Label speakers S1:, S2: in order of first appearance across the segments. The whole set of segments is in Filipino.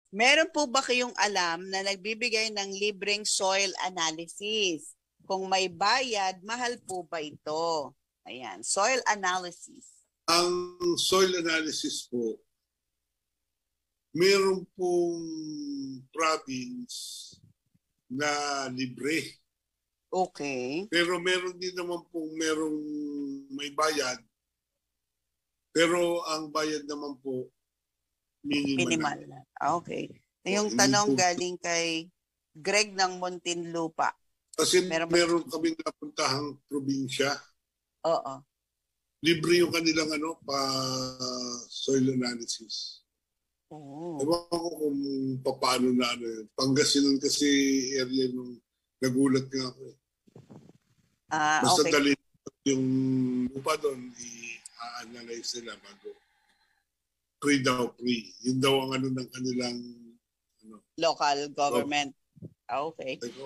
S1: Meron po ba kayong alam na nagbibigay ng libreng soil analysis? Kung may bayad, mahal po ba ito? Ayan, soil analysis.
S2: Ang soil analysis po, meron pong province na libre.
S1: Okay.
S2: Pero meron din naman pong merong may bayad. Pero ang bayad naman po, minimal lang.
S1: Minimal na. Okay.
S2: So,
S1: Yung
S2: hindi
S1: tanong
S2: po,
S1: galing kay Greg ng Muntinlupa.
S2: kasi
S1: Meron ba?
S2: meron kaming napuntahang probinsya.
S1: Oo.
S2: Libre yung kanilang soil analysis.
S1: Oo.
S2: Ewan ko kung paano na ano yun. Pangasinan kasi area nung nagulat nga ako. Basta
S1: Okay.
S2: dali yung lupa doon, i-analyze nila bago. Free daw, free. Yun daw ang ano ng kanilang
S1: Local government. Okay.
S2: Like,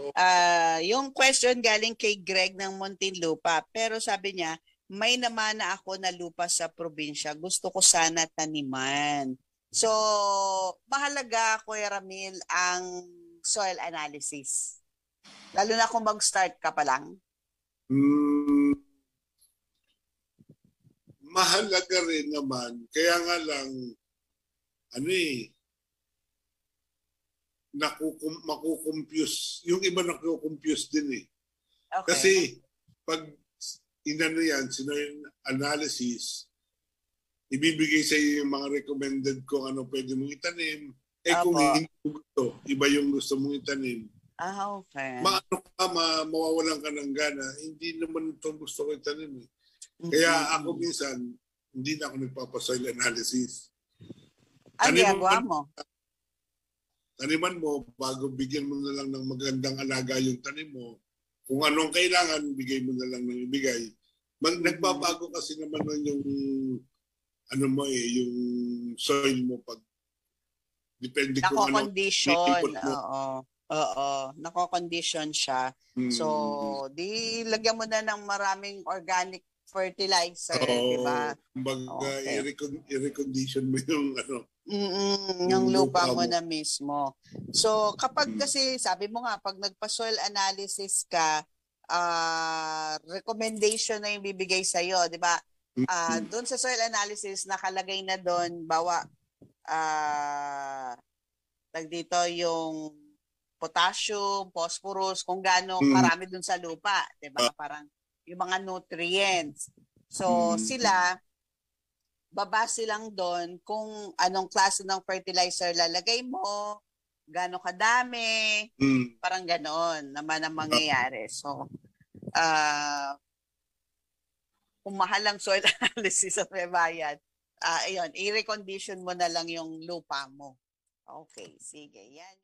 S1: Yung question galing kay Greg ng Muntinlupa, pero sabi niya, may namana ako na lupa sa probinsya. Gusto ko sana taniman. So, mahalaga, Kuya Ramil, ang soil analysis. Lalo na kung mag-start ka pa lang.
S2: mm, mahalaga rin naman. Kaya nga lang, ano makukompuse. Yung iba nakukompuse din eh.
S1: Okay.
S2: Kasi pag inano yan, yung analysis, ibibigay sa iyo yung mga recommended kung ano pwede mong itanim. Kung
S1: Opo.
S2: hindi mo gusto, iba yung gusto mong itanim.
S1: Okay.
S2: Mawawalan ka ng gana. Hindi naman ito gusto ko itanim eh. Kaya ako minsan, hindi na ako nagpapasoil analysis.
S1: Ang ginagawa mo?
S2: Taniman mo, bago bigyan mo na lang ng magandang alaga yung tanim mo, kung anong kailangan, bigay mo na lang ng ibigay. Nagbabago kasi naman yung yung soil mo pag depende kung ano
S1: Nako-condition. Oo. Nako-condition siya. So, di lagyan mo na ng maraming organic fertilizer, di ba?
S2: Kumbaga, i-recondition mo yung
S1: yung lupa mo na mismo. So, kapag kasi, sabi mo nga, pag nagpa-soil analysis ka, recommendation na yung bibigay sa'yo, di ba? Doon sa soil analysis, nakalagay na doon, dito yung potassium, phosphorus, kung gaano karami doon sa lupa, di ba? Parang yung mga nutrients. So, sila, babase lang doon kung anong klase ng fertilizer lalagay mo, gaano kadami, parang ganoon naman ang mangyayari. So, kung mahal ang soil analysis at may bayad, ayun, i-recondition mo na lang yung lupa mo. Okay, sige, yan.